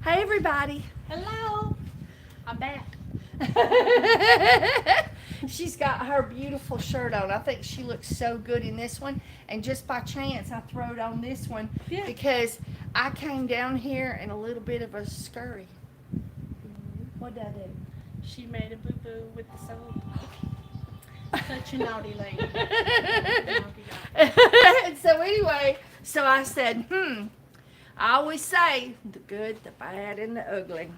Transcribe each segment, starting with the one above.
Hey everybody. Hello. I'm back. She's got her beautiful shirt on. I think she looks so good in this one. And just by chance, I throw it on this one because I came down here in a little bit of a scurry. What did I do? She made a boo-boo with the soap. Such a naughty lady. So anyway, so I said, I always say the good, the bad, and the ugly.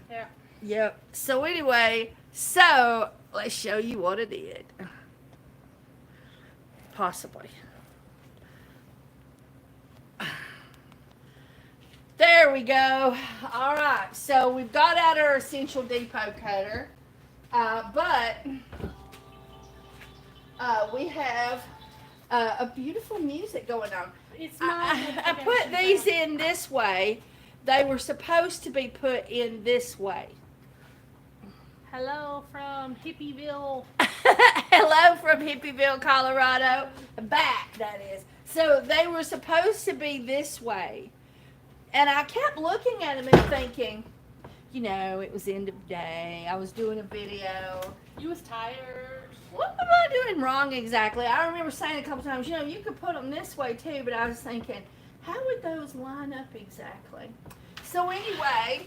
Yeah. Yep. So anyway, so let's show you what it did. Possibly. There we go. All right. So we've got out our Essential Depot cutter, but we have a beautiful music going on. It's not. I put these in this way. They were supposed to be put in this way. Hello from Hippieville. Hello from Hippieville, Colorado. Back, that is. So they were supposed to be this way. And I kept looking at them and thinking, you know, it was end of day. I was doing a video. You was tired. What am I doing wrong exactly? I remember saying a couple times, you know, you could put them this way too, but I was thinking, how would those line up exactly? So anyway,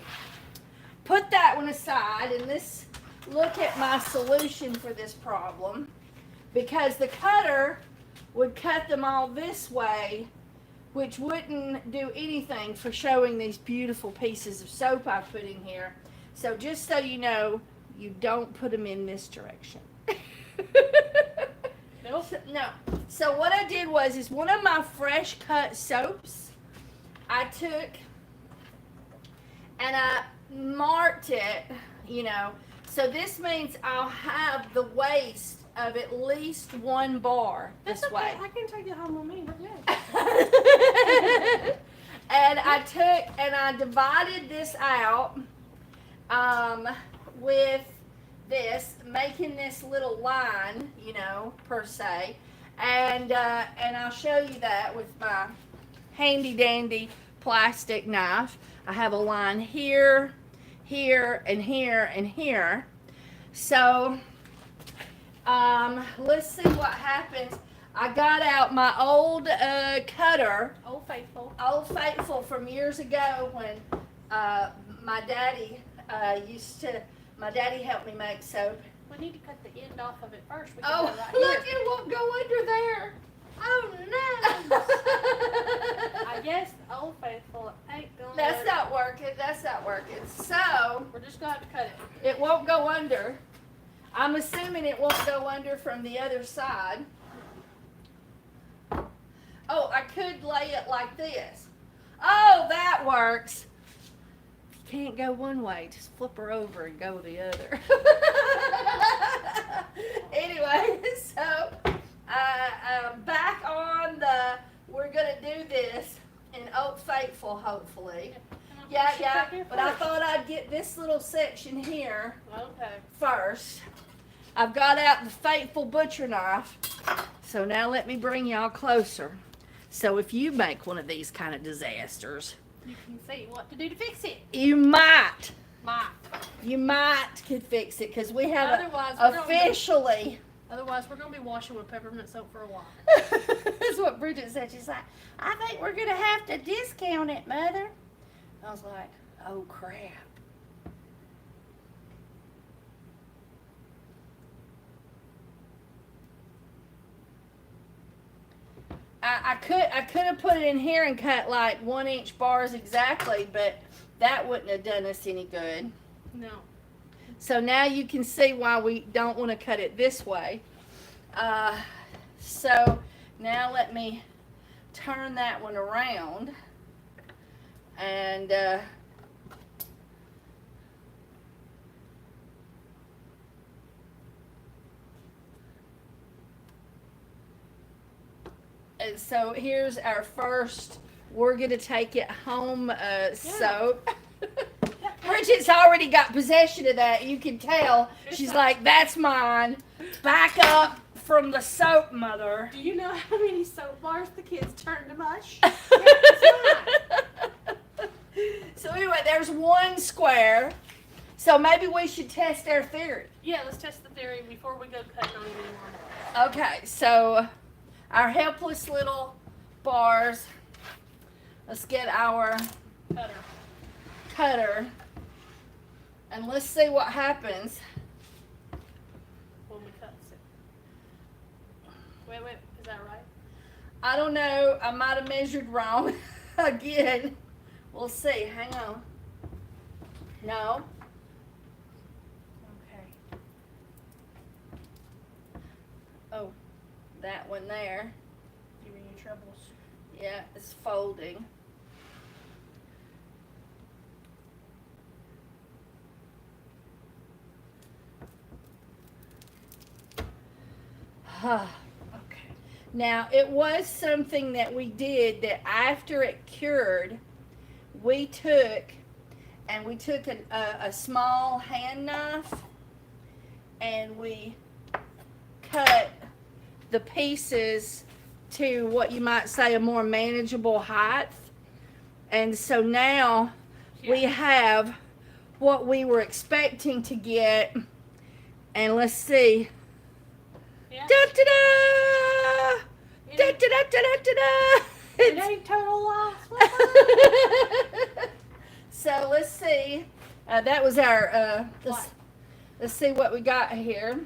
put that one aside and look at my solution for this problem, because the cutter would cut them all this way, which wouldn't do anything for showing these beautiful pieces of soap I put in here. So just so you know, you don't put them in this direction. Nope. No. So what I did is one of my fresh cut soaps, I took and I marked it, you know. So this means I'll have the waste of at least one bar this That's okay. way. I can take it home with me. We're good. And I took and I divided this out with this, making this little line, you know, per se, and I'll show you that with my handy dandy plastic knife. I have a line here, here, and here, and here. So let's see what happens. I got out my old cutter, Old Faithful. Old Faithful from years ago when my daddy my daddy helped me make soap. We need to cut the end off of it first. We can Oh, go right look, here. it won't go under there. Oh, no. I guess the Old Faithful ain't gonna. That's not working. That's not working. So, We're just gonna have to cut it. it won't go under. I'm assuming it won't go under from the other side. Oh, I could lay it like this. Oh, that works. Can't go one way, just flip her over and go the other. Anyway, so back on we're gonna do this in Old Faithful, hopefully. Yeah, but I thought I'd get this little section here Okay. first. I've got out the Faithful butcher knife, so now let me bring y'all closer. So if you make one of these kind of disasters, You can see what to do to fix it. you might could fix it, because we have Otherwise, we're gonna be- officially. Otherwise, we're gonna be washing with peppermint soap for a while. That's what Bridget said. She's like, I think we're gonna have to discount it, Mother. I was like, oh crap. I could have put it in here and cut like 1-inch bars exactly, but that wouldn't have done us any good. No. So now you can see why we don't want to cut it this way. So now let me turn that one around, and and so here's our first, we're going to take it home soap. Bridget's already got possession of that. You can tell. She's like, that's mine. Back up from the soap, Mother. Do you know how many soap bars the kids turned to mush? So anyway, there's one square. So maybe we should test our theory. Yeah, let's test the theory before we go cutting on any more. Okay, so our helpless little bars. Let's get our Cutter. cutter and let's see what happens. When we cut it. Wait, is that right? I don't know. I might have measured wrong again. We'll see. Hang on. No. Okay. Oh, that one there. Giving you troubles. Yeah, it's folding. Okay. Now, it was something that we did that after it cured, we took a small hand knife and we cut the pieces to what you might say a more manageable height. And so now we have what we were expecting to get. And let's see. Yeah. Da-da-da! Da-da-da-da-da-da! It ain't total loss. So let's see. That was our. Let's see what we got here.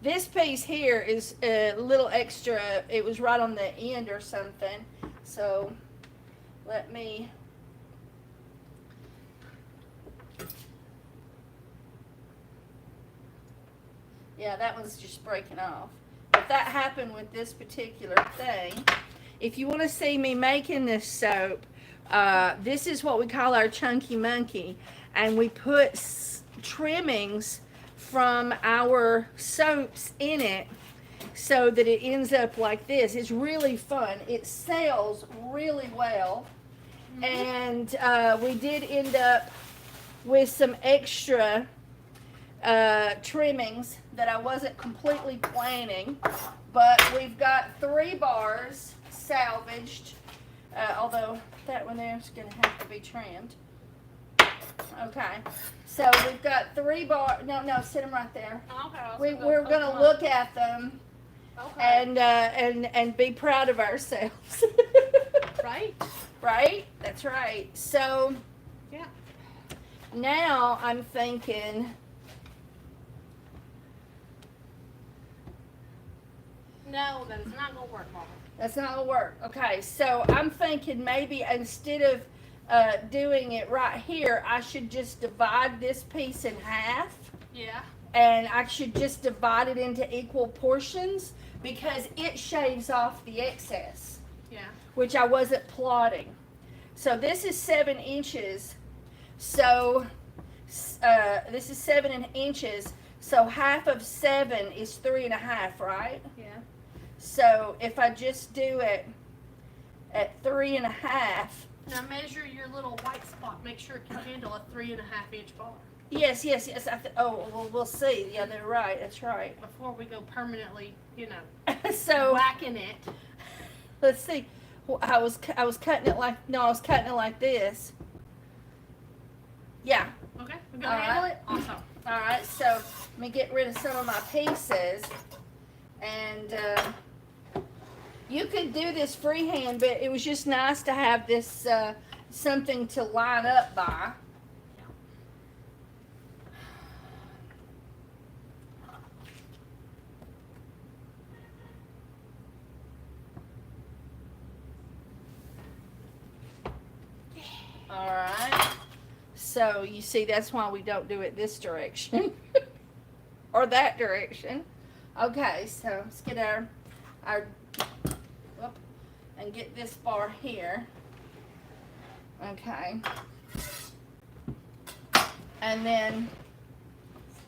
This piece here is a little extra. It was right on the end or something. So let me. Yeah, that one's just breaking off. If that happened with this particular thing, if you want to see me making this soap, this is what we call our chunky monkey, and we put trimmings from our soaps in it so that it ends up like this. It's really fun. It sells really well. And we did end up with some extra trimmings that I wasn't completely planning, but we've got 3 bars salvaged, although that one there is going to have to be trimmed. Okay, so we've got 3 bars. No, sit them right there. Okay. We're going to look at them and be proud of ourselves. Right? Right? That's right. So Yeah. now I'm thinking. No, that is not gonna work, Mama. That's not gonna work. Okay, so I'm thinking maybe instead of doing it right here, I should just divide this piece in half. Yeah. And I should just divide it into equal portions because it shaves off the excess, Yeah. which I wasn't plotting. So this is 7 inches. So this is 7 inches. So half of 7 is 3.5, right? Yeah. So if I just do it at 3.5. Now measure your little white spot. Make sure it can handle a 3.5 inch bar. Yes. Well, we'll see. Yeah, they're right. That's right. Before we go permanently, So whacking it. let's see. Well, I was cutting it like I was cutting it like this. Yeah. Okay. We're gonna All handle right. it. Awesome. All right. So let me get rid of some of my pieces, and you could do this freehand, but it was just nice to have this something to line up by. All right. So you see, that's why we don't do it this direction or that direction. Okay, so let's get our and get this bar here. Okay. And then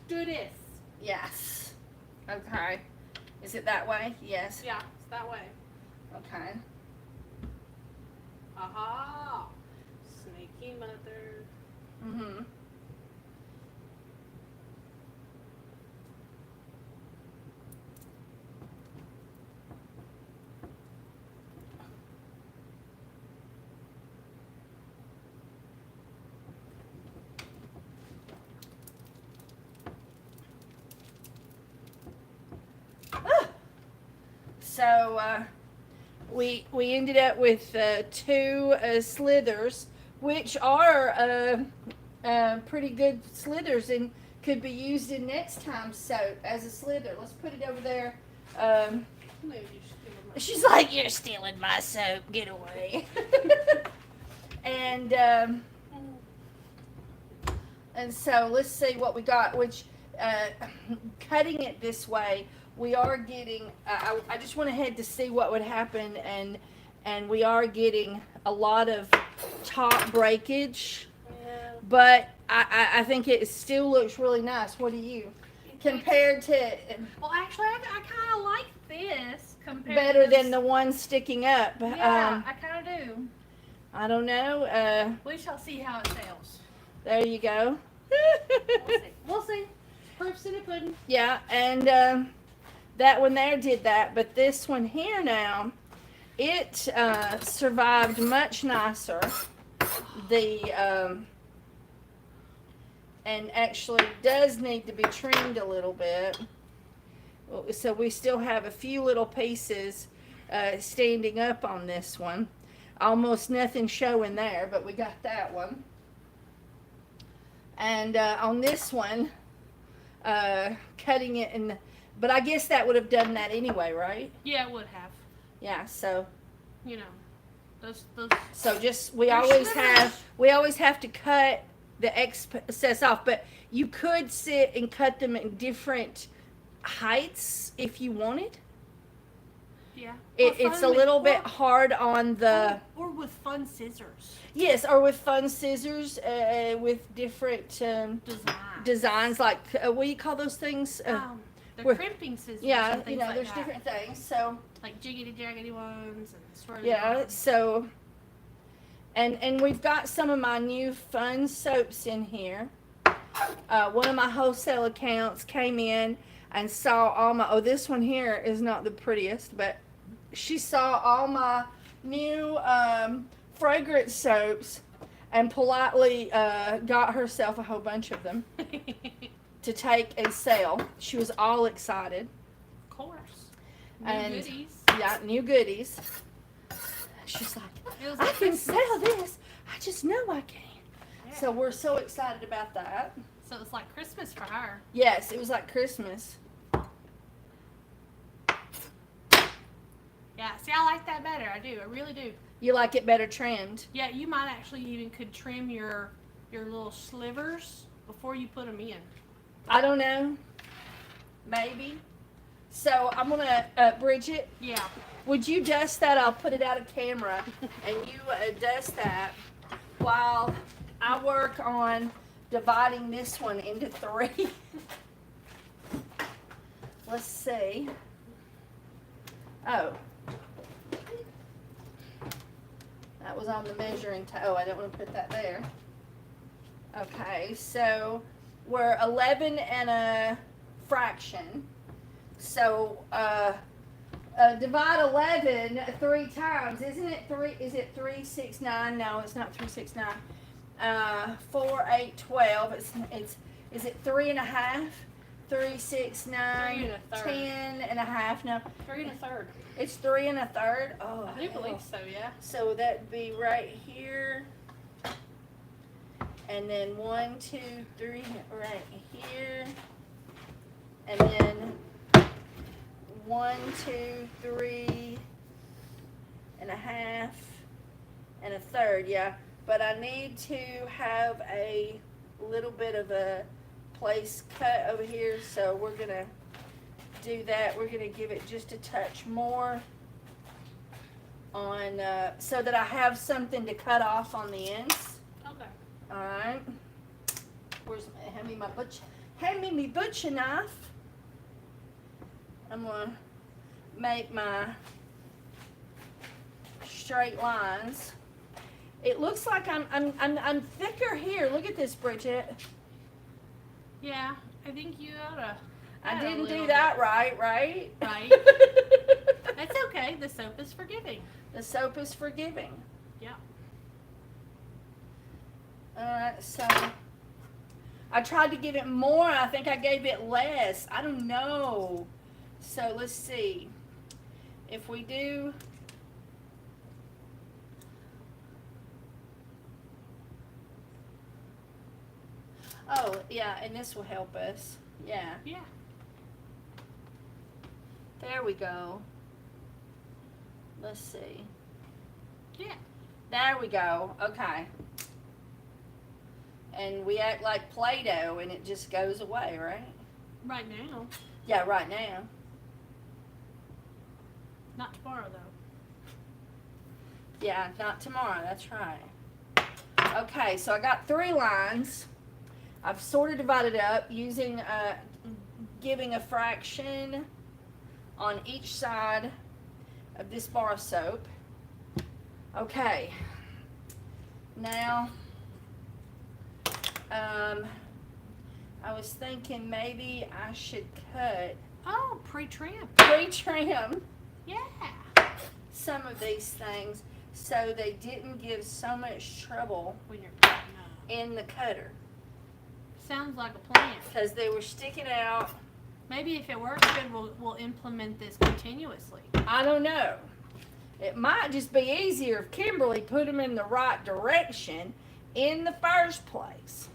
Do this. yes. Okay. Is it that way? Yes. Yeah, it's that way. Okay. Aha. Snaky mother. Mhm. So we ended up with 2 slithers, which are pretty good slithers and could be used in next time's soap as a slither. Let's put it over there. Maybe you should give them a- She's like, "You're stealing my soap. Get away." and so let's see what we got. Which cutting it this way, we are getting. I just went ahead to see what would happen, and we are getting a lot of top breakage. Yeah. But I think it still looks really nice. What do you? Compared to Well, actually, I kind of like this compared better to than the one sticking up. Yeah, I kind of do. I don't know. We shall see how it sails. There you go. We'll see. We'll see. Proof's in the pudding. Yeah, and that one there did that, but this one here now, it survived much nicer. And actually does need to be trimmed a little bit. So we still have a few little pieces standing up on this one. Almost nothing showing there, but we got that one. And on this one, cutting it but I guess that would have done that anyway, right? Yeah, it would have. Yeah, so You know, those. so just we They're always slivers. have to cut the excess off, but you could sit and cut them in different heights if you wanted. Yeah. It's a little bit hard on the Or with fun scissors. yes, or with fun scissors with different designs, like what do you call those things? The we're- crimping scissors. Yeah, and things like there's that. different things. So Like jiggity jaggedy ones and swirly yeah, ones. so and we've got some of my new fun soaps in here. One of my wholesale accounts came in and saw all my this one here is not the prettiest, but she saw all my new fragrance soaps and politely got herself a whole bunch of them to take and sell. She was all excited. Of course. New And- goodies. Yeah, new goodies. She's like, It was I like can Christmas. sell this. I just know I can. Yeah. So we're so excited about that. So it's like Christmas for her. Yes, it was like Christmas. Yeah. See, I like that better. I do. I really do. You like it better trimmed. Yeah, you might actually even could trim your little slivers before you put them in. I don't know. Maybe. So I'm gonna, Bridget, Yeah. would you dust that? I'll put it out of camera, and you dust that while I work on dividing this one into 3. Let's see. Oh. That was on the measuring tape. Oh, I don't want to put that there. Okay, so we're 11 and a fraction. So, divide 11 3 times. Isn't it 3? Is it 3, 6, 9? No, it's not 3, 6, 9. 4, 8, 12. Is it 3 and a half? 3, 6, 9, 3 and a third. 10 and a half. No, 3 1/3. it's 3 and a third. Oh, I do hell. believe so. Yeah. So that'd be right here. And then 1, 2, 3 right here. And then 1, 2, 3 and a half and a third, yeah. But I need to have a little bit of a place cut over here, so we're gonna do that. We're gonna give it just a touch more on so that I have something to cut off on the ends. Okay. All right. Hand me my butcher knife. I'm gonna make my straight lines. It looks like I'm thicker here. Look at this, Bridget. Yeah, I think you oughta. I add a didn't do little that bit. right. Right. That's okay. The soap is forgiving. The soap is forgiving. Yeah. Alright, so I tried to give it more. I think I gave it less. I don't know. So let's see. if we do, oh yeah, and this will help us. Yeah, Yeah. there we go. Let's see. Yeah. There we go. Okay. And we act like Play-Doh and it just goes away, right? Right now. Yeah, right now. Not tomorrow though. Yeah, not tomorrow. That's right. Okay, so I got 3 lines. I've sort of divided up using, giving a fraction on each side of this bar of soap. Okay. Now, I was thinking maybe I should cut, Oh, pre-trim. pre-trim Yeah. some of these things so they didn't give so much trouble When you're cutting up. in the cutter Sounds like a plan. because they were sticking out. Maybe if it works good, we'll implement this continuously. I don't know. It might just be easier if Kimberly put them in the right direction in the first place.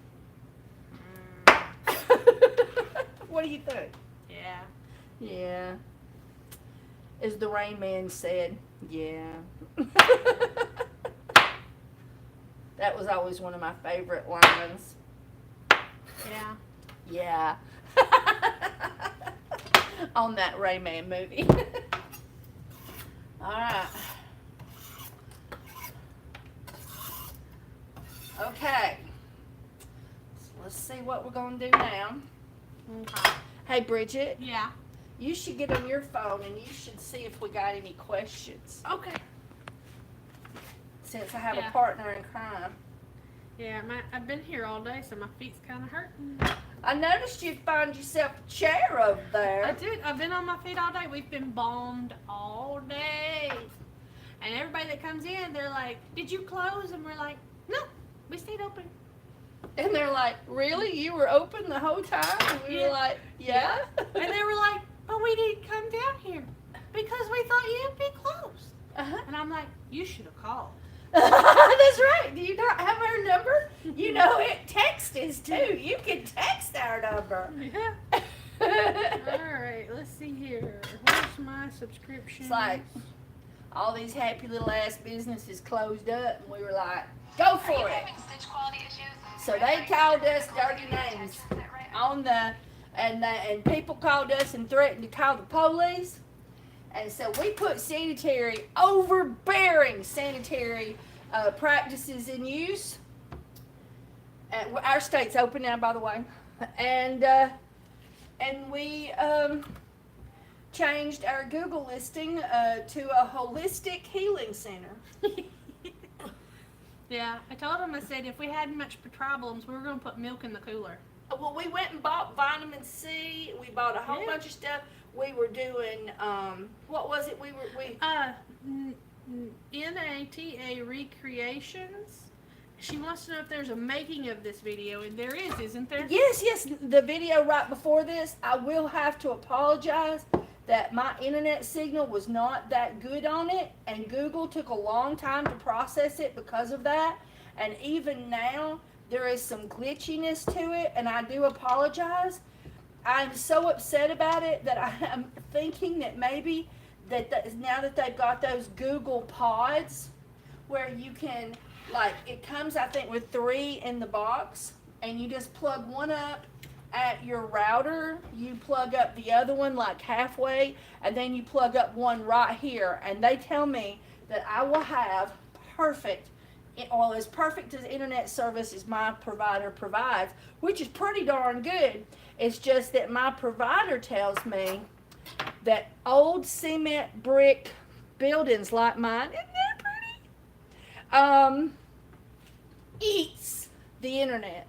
What do you think? Yeah. Yeah. As the Rain Man said, yeah. That was always one of my favorite lines. Yeah. Yeah. On that Rain Man movie. Alright. Okay. So let's see what we're going to do now. Okay. Hey, Bridget, Yeah. you should get on your phone and you should see if we got any questions. Okay. Since I have Yeah. a partner in crime. Yeah, I've been here all day, so my feet's kind of hurting. I noticed you'd find yourself a chair over I there. did. I've been on my feet all day. We've been bombed all day. And everybody that comes in, they're like, "Did you close?" And we're like, "No, we stayed open." And they're like, really? You were open the whole time? And we Yeah. were like, yeah? And they were like, "But we didn't come down here because we thought you'd be closed." Uh-huh. And I'm like, "You should have called." That's right. Do you not have our number? You know it. Text is too. You can text our number. Yeah. All right. Let's see here. Where's my subscription? It's like all these happy little ass businesses closed up, and we were like, go for it. So they called us dirty names on the, and people called us and threatened to call the police. And so we put overbearing sanitary practices in use. Our state's open now, by the way. And we changed our Google listing to a holistic healing center. Yeah, I told them, I said, if we had much problems, we were going to put milk in the cooler. Well, we went and bought vitamin C. We bought a whole Yeah. bunch of stuff. We were doing, what was it? NATA Recreations. She wants to know if there's a making of this video, and there is, isn't there? Yes, the video right before this, I will have to apologize that my internet signal was not that good on it, and Google took a long time to process it because of that. And even now, there is some glitchiness to it, and I do apologize. I'm so upset about it that I'm thinking that maybe now that they've got those Google Pods where you can, like, it comes, I think, with 3 in the box, and you just plug one up at your router, you plug up the other one like halfway, and then you plug up one right here, and they tell me that I will have as perfect as internet service as my provider provides, which is pretty darn good. It's just that my provider tells me that old cement brick buildings like mine, isn't that pretty? Eats the internet.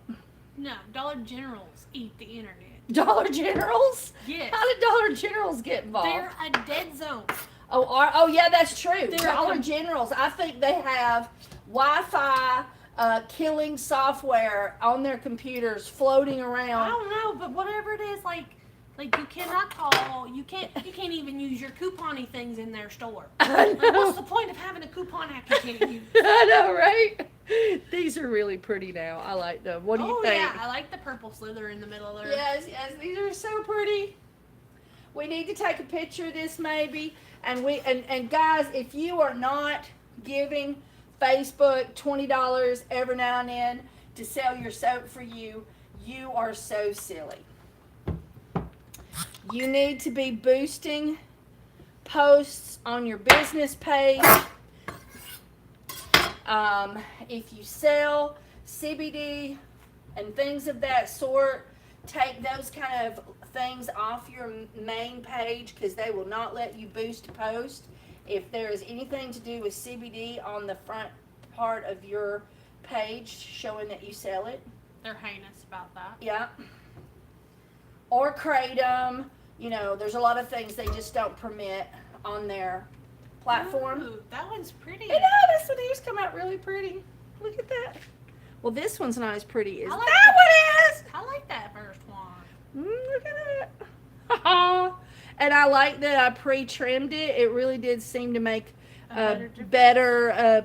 No, Dollar Generals eat the internet. Dollar Generals? Yes. How did Dollar Generals get involved? They're a dead zone. Oh yeah, that's true. They're Dollar Generals, I think they have Wi-Fi killing software on their computers floating I around. don't know, but whatever it is, like, Like you cannot call. You can't even use your couponing things in their store. I Like, know. what's the point of having a coupon app you can't use? I know, right? These are really pretty now. I like them. What do you think? Yeah, I like the purple slither in the middle there. Yes, these are so pretty. We need to take a picture of this maybe. And guys, if you are not giving Facebook $20 every now and then to sell your soap for you, you are so silly. You need to be boosting posts on your business page. If you sell CBD and things of that sort, take those kind of things off your main page because they will not let you boost a post. If there is anything to do with CBD on the front part of your page showing that you sell it. They're heinous about that. Yeah. Or Kratom. You know, there's a lot of things they just don't permit on their platform. Ooh, that one's pretty. I know, this one here's come out really pretty. Look at that. Well, this one's not as pretty as I like that one is. I like that first one. Look at that. And I like that I pre-trimmed it. It really did seem to make a better,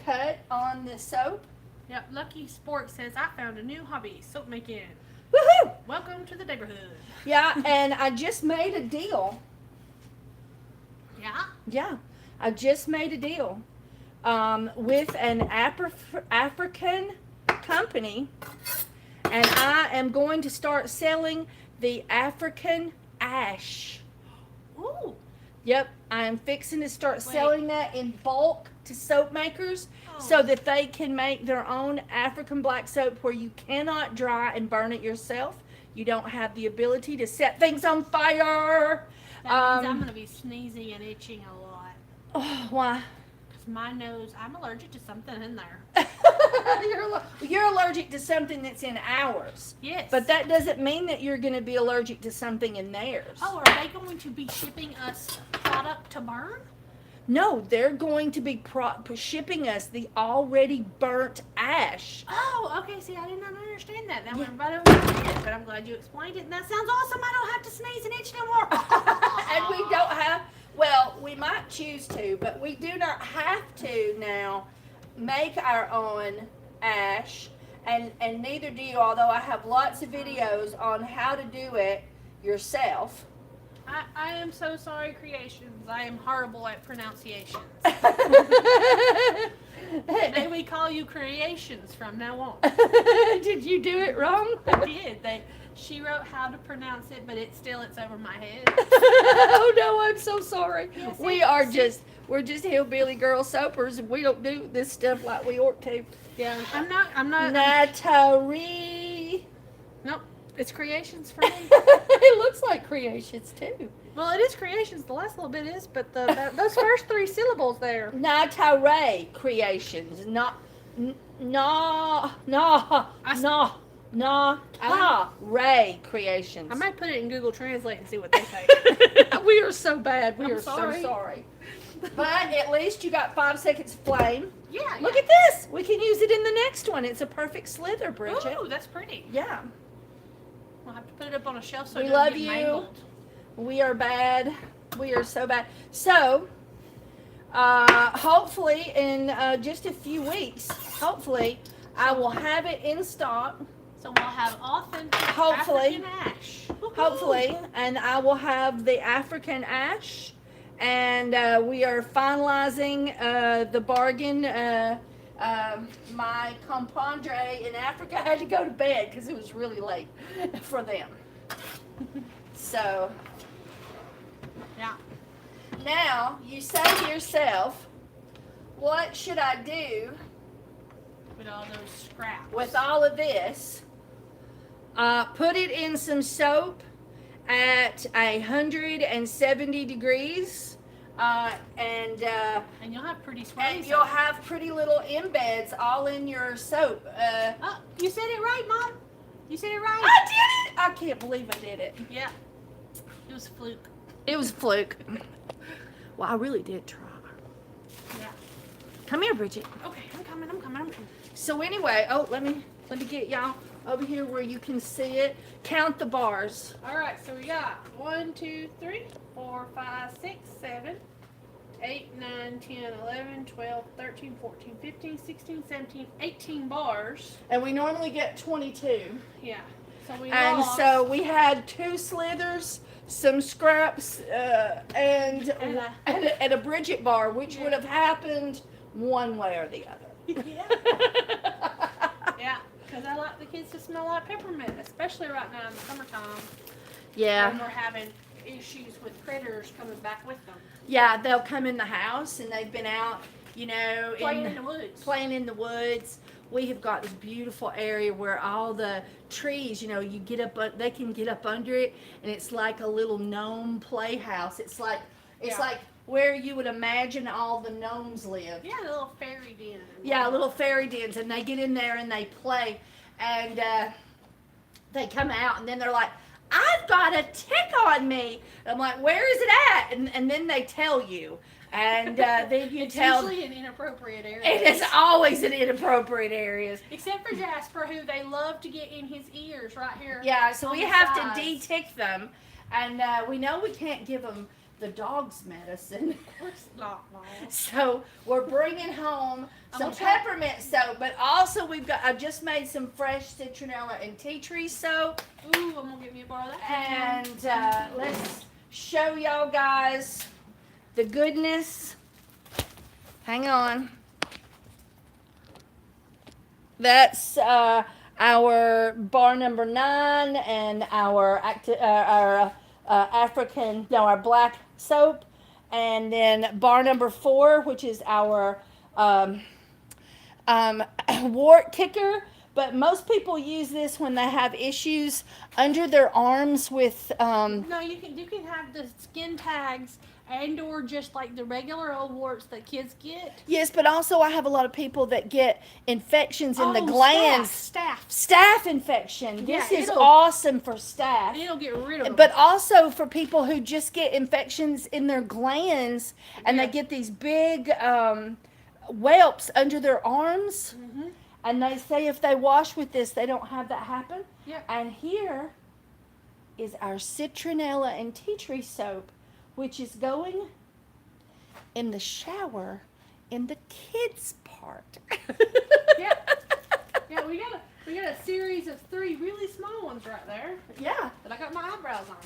cut on the soap. Yep, Lucky Sport says, I found a new hobby, soap making. Woohoo! Welcome to the neighborhood. Yeah, and I just made a deal. Yeah? Yeah, I just made a deal with an African company, and I am going to start selling the African ash. Ooh. Yep, I am fixing to start selling that in bulk to soap makers Oh. so that they can make their own African black soap where you cannot dry and burn it yourself. You don't have the ability to set things on fire. That means I'm going to be sneezing and itching a lot. Oh, why? Because my nose, I'm allergic to something in there. You're allergic to something that's in ours. Yes. But that doesn't mean that you're going to be allergic to something in theirs. Oh, are they going to be shipping us product to burn? No, they're going to be shipping us the already burnt ash. Oh, okay. See, I did not understand that. That went right over my head, but I'm glad you explained it. And that sounds awesome. I don't have to sneeze and itch no more. And we don't have, well, we might choose to, but we do not have to now make our own ash, and neither do you, although I have lots of videos on how to do it yourself. I am so sorry, Creations. I am horrible at pronunciations. May we call you Creations from now on? Did you do it wrong? I did. She wrote how to pronounce it, but it's over my head. Oh no, I'm so sorry. Yes, We're just hillbilly girl soapers, and we don't do this stuff like we ought to. Yeah, I'm not. Natari. Nope, it's Creations for me. It looks like Creations too. Well, it is Creations. The last little bit is, but those first three syllables there. Natare Creations. Ray Creations. I might put it in Google Translate and see what they say. We are so bad. We I'm are sorry. so sorry. But at least you got 5 seconds of flame. Yeah. Look at this. We can use it in the next one. It's a perfect slither, Bridget. Ooh, that's pretty. Yeah. We'll have to put it up on a shelf so We it doesn't love get you. mangled. We are bad. We are so bad. So, hopefully in just a few weeks, hopefully, I will have it in stock. So we'll have authentic Hopefully. African ash. Woo-hoo. Hopefully, and I will have the African ash, and we are finalizing the bargain. My compandre in Africa had to go to bed because it was really late for them. So Yeah. now you say to yourself, what should I do With all those scraps. with all of this? Put it in some soap at 170 degrees, and you'll have pretty swirly. and you'll have pretty little embeds all in your soap. Oh, you said it right, Mom. You said it right. I did it! I can't believe I did it. Yeah. It was a fluke. It was a fluke. Well, I really did try. Yeah. Come here, Bridget. Okay, I'm coming. So anyway, let me get y'all over here where you can see it. Count the bars. All right, so we got 1, 2, 3, 4, 5, 6, 7, 8, 9, 10, 11, 12, 13, 14, 15, 16, 17, 18 bars. And we normally get 22. Yeah. So we And lost. so we had 2 slithers, some scraps, and a Bridget bar, which would have happened one way or the other. Yeah, because I like the kids to smell like peppermint, especially right now in the summertime. Yeah. When we're having issues with critters coming back with them. Yeah, they'll come in the house and they've been out, Playing in the woods. Playing in the woods. We have got this beautiful area where all the trees, you get up, they can get up under it, and it's like a little gnome playhouse. It's like where you would imagine all the gnomes live. Yeah, a little fairy den. Yeah, little fairy dens, and they get in there and they play, and they come out, and then they're like, I've got a tick on me. I'm like, where is it at? And then they tell you. And then you it's tell. It's usually in inappropriate areas. It is always in inappropriate areas. Except for Jasper, who they love to get in his ears right here. Yeah, so we have to sides. de-tick them. And we know we can't give them the dog's medicine. Of course not, Mom. So we're bringing home some gonna try- peppermint soap, but also I just made some fresh citronella and tea tree soap. Ooh, I'm gonna get me a bar of that. And let's show y'all guys the goodness. Hang on. That's our bar number 9 and our our black soap, and then bar number 4, which is our wart kicker. But most people use this when they have issues under their arms with. No, you can have the skin tags and or just like the regular old warts that kids get. Yes, but also I have a lot of people that get infections in the Oh, glands. Staph Infection. This Yeah, is it'll- awesome for staph. It'll get rid of them. But also for people who just get infections in their glands and Yeah. they get these big whelps under their arms. Mm-hmm. And they say if they wash with this, they don't have that happen. Yep. And here is our citronella and tea tree soap, which is going in the shower in the kids' part. Yeah. Yeah, we got a series of 3 really small ones right there Yeah. that I got my eyebrows on.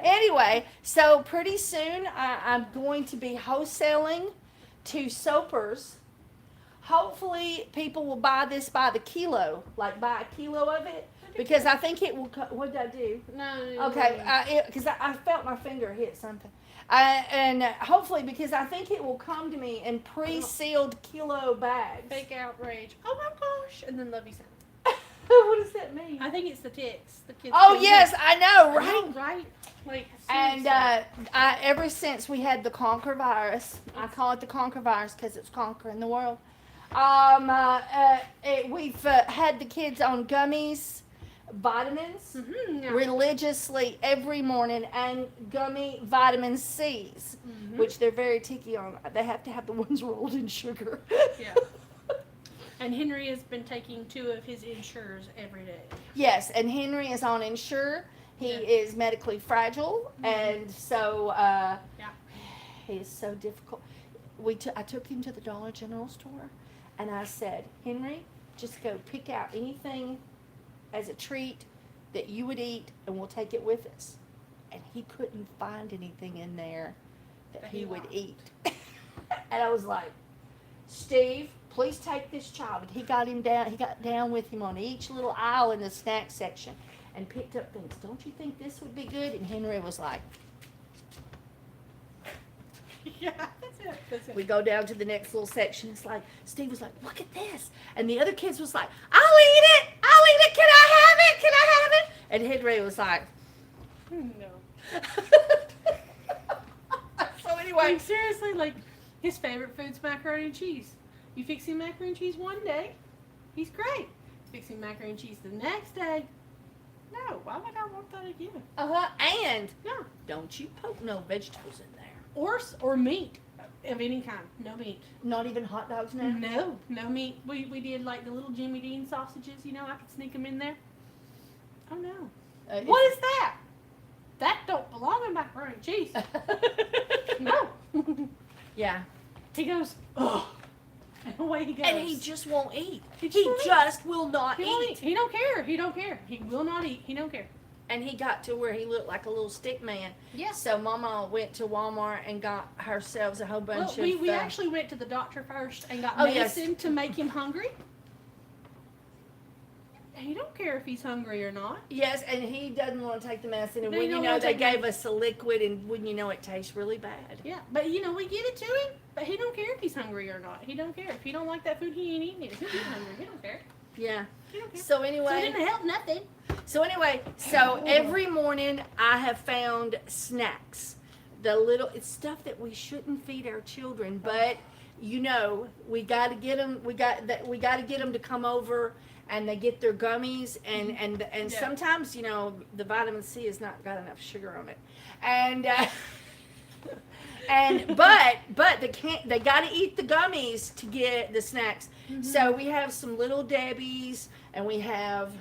Anyway, so pretty soon I'm going to be wholesaling to soapers. Hopefully people will buy this by the kilo, like buy a kilo of it, because I think it will. What did I do? No. Okay, because I felt my finger hit something. And hopefully, because I think it will come to me in pre-sealed kilo bags. Fake outrage. Oh my gosh. And then lovey sound. What does that mean? I think it's the ticks. The kids. Oh yes, I know, I right? know, right? Like, And seriously. ever since we had the conquer virus, I call it the conquer virus because it's conquering the world. We've had the kids on gummies, vitamins, Mhm. religiously every morning, and gummy vitamin C's, Mhm. which they're very ticky on. They have to have the ones rolled in sugar. Yeah. And Henry has been taking 2 of his Ensures every day. Yes, and Henry is on Ensure. He Yeah. is medically fragile, and so Yeah. he is so difficult. I took him to the Dollar General store, and I said, Henry, just go pick out anything as a treat that you would eat, and we'll take it with us. And he couldn't find anything in there that he would eat. And I was like, Steve, please take this child. And he got down with him on each little aisle in the snack section and picked up things. Don't you think this would be good? And Henry was like, Yeah, that's it. we go down to the next little section. It's like, Steve was like, look at this. And the other kids was like, I'll eat it. Can I have it? Can I have it? And Henry was like, No. so anyway. Like, seriously, like, his favorite food's macaroni and cheese. You fix him macaroni and cheese one day, he's great. Fix him macaroni and cheese the next day, no, why would I want that again? And No. don't you poke no vegetables in there. Or meat. of any kind. No meat. Not even hot dogs now? No meat. We did like the little Jimmy Dean sausages. You know, I could sneak them in there. Oh no. What is that? That don't belong in macaroni and cheese. No. Yeah. He goes, oh. And away he goes. And he just won't eat. He He just just will not He won't eat. eat. He don't care. He don't care. He will not eat. He don't care. And he got to where he looked like a little stick man. Yeah. So Mama went to Walmart and got ourselves a whole bunch Well, of... we actually went to the doctor first and got Oh, yes. medicine to make him hungry. And he don't care if he's hungry or not. Yes, and he doesn't want to take the medicine. And They when you don't know, wanna they take gave us a liquid, and when you know, it tastes really bad. Yeah, but you know, we get it to him, but he don't care if he's hungry or not. He don't care. If he don't like that food, he ain't eating it. If he's hungry, he don't care. Yeah. He don't care. So So it anyway, didn't help nothing. so every morning I have found snacks. It's stuff that we shouldn't feed our children, but you know, we got to get them. We got to get them to come over, and they get their gummies, and Yeah. sometimes, you know, the vitamin C has not got enough sugar on it, and but they got to eat the gummies to get the snacks. Mm-hmm. So we have some Little Debbie's, and we have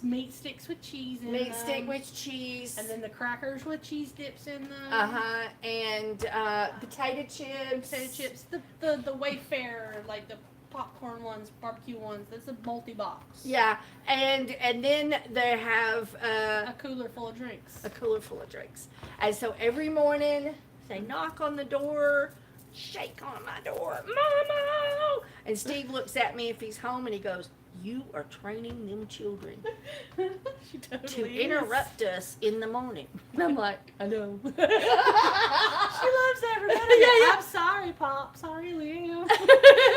Meat sticks with cheese in meat them. stick with cheese. And then the crackers with cheese dips in them. And potato chips. Potato chips. The Wayfair, like the popcorn ones, barbecue ones. That's a multi-box. Yeah, and then they have A cooler full of drinks. a cooler full of drinks. And so every morning they knock on the door, shake on my door, Mama! And Steve looks at me if he's home, and he goes, "You are training them children She totally to is. interrupt us in the morning." And I'm like, I know. She loves everybody. Yeah, yeah. I'm sorry, Pop. Sorry, Liam.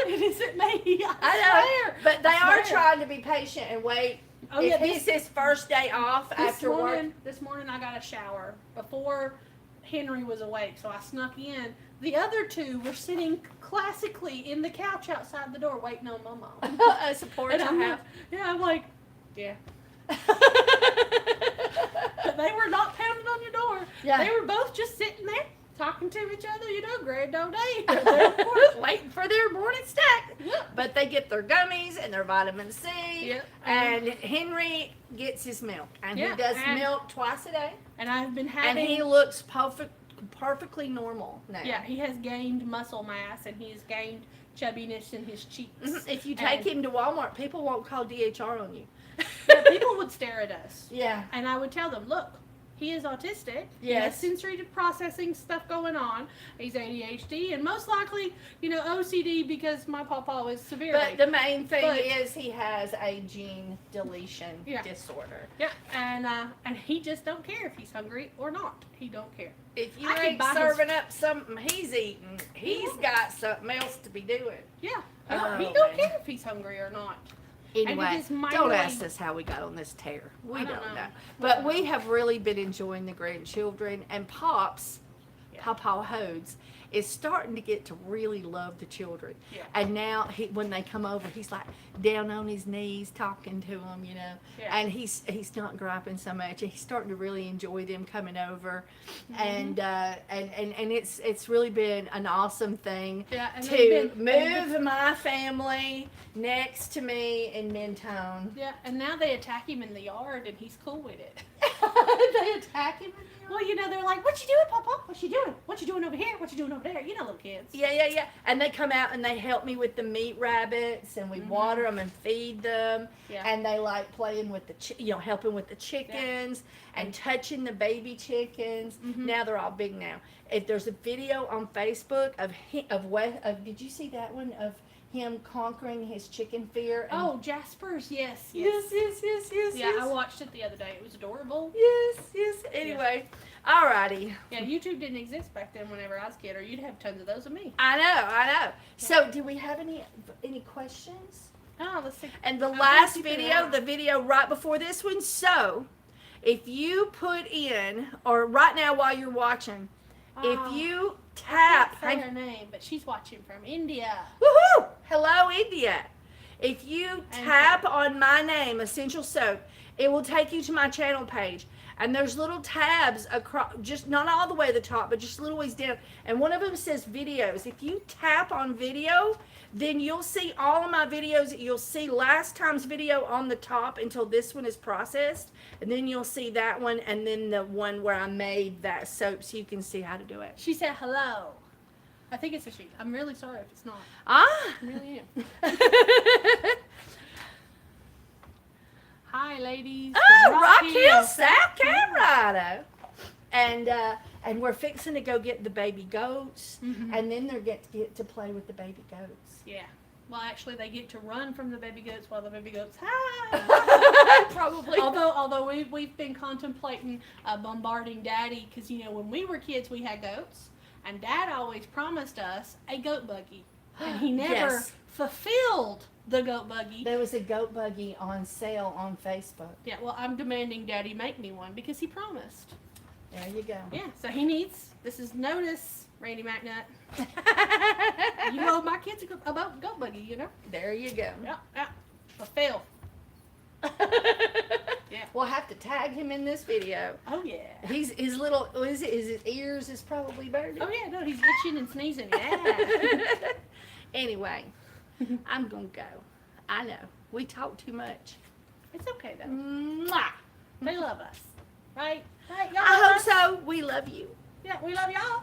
It isn't me. I know, but they are trying to be patient and wait. Oh, If yeah, it's his first day off after work. This morning I got a shower before Henry was awake, so I snuck in. The other two were sitting classically in the couch outside the door waiting on Mama. A support And to I'm have. I'm like, yeah. But they were not pounding on your door. Yeah. They were both just sitting there talking to each other, you know, grade no day. They're Waiting for their morning snack. Yep. But they get their gummies and their vitamin C. Yep. And Henry gets his milk. And Yeah, he does and- milk twice a day. And I've been And having. he looks perfectly normal now. Yeah, he has gained muscle mass and he has gained chubbiness in his cheeks. Mhm. If you take And- him to Walmart, people won't call DHR on you. Yeah, people would stare at us. Yeah. And I would tell them, look, he is autistic. He Yes. has sensory processing stuff going on. He's ADHD and most likely, you know, OCD because my pawpaw is severely. But the main thing But- is he has a gene deletion Yeah. disorder. Yeah, and he just don't care if he's hungry or not. He don't care. If you I could ain't buy his- serving up something he's eating, he's got something else to be doing. Yeah, Oh, he don't man. care if he's hungry or not. Anyway, is don't mightily- ask us how we got on this tear. We I don't don't know. know. But we have really been enjoying the grandchildren, and Pops, Yeah. Papa Hodes, is starting to get to really love the children. Yeah. And now when they come over, he's like down on his knees talking to them, you know. Yeah. And he's not griping so much. And he's starting to really enjoy them coming over, Mm-hmm. and it's really been an awesome thing Yeah, and to they've been- move my family next to me in Mentone. Yeah, and now they attack him in the yard, and he's cool with it. They attack him. Well, you know, they're like, "What you doing, Papa? What you doing? What you doing over here? What you doing over there?" You know, little kids. Yeah. And they come out and they help me with the meat rabbits, and we Mhm. water them and feed them. Yeah. And they like playing with helping with the chickens and touching the baby chickens. Mhm. Now they're all big now. If there's a video on Facebook did you see that one of him conquering his chicken fear? And Oh, Jasper's, yes. yes. Yeah, I watched it the other day. It was adorable. Yes. Anyway, alrighty. Yeah, YouTube didn't exist back then whenever I was a kid, or you'd have tons of those of me. I know. So, do we have any questions? Oh, let's see. And the I'll last keep it video, around. the video right before this one. So, if you put in, or right now while you're watching, if you tap, I can't say her name, but she's watching from India. woohoo! Hello, India. If you And- tap on my name, Essential Soap, it will take you to my channel page. and there's little tabs across, just not all the way to the top, but just a little ways down. And one of them says videos. If you tap on video, then you'll see all of my videos. You'll see last time's video on the top until this one is processed. And then you'll see that one, and then the one where I made that soap, so you can see how to do it. She said hello. I think it's a she. I'm really sorry if it's not. Ah! I really am. Hi, ladies. Oh, from Rock Hill, South Carolina. And we're fixing to go get the baby goats, Mhm. and then they're get to play with the baby goats. Yeah. Well, actually, they get to run from the baby goats while the baby goats hide. Probably. Although we've been contemplating bombarding Daddy, because when we were kids we had goats, and Dad always promised us a goat buggy, and he never Yes. fulfilled the goat buggy. There was a goat buggy on sale on Facebook. Yeah. Well, I'm demanding Daddy make me one because he promised. There you go. Yeah. So he needs. This is notice, Randy McNutt. You owe my kids a goat buggy. There you go. Yeah. Fulfill. Yeah. We'll have to tag him in this video. Oh yeah. His little, what is it? His ears is probably burning. Oh yeah, no, he's itching and sneezing. Yeah. Anyway, I'm gonna go. I know we talk too much. It's okay though. Mwah. They love us, right? Right? Y'all I love hope us? so. We love you. Yeah, we love y'all.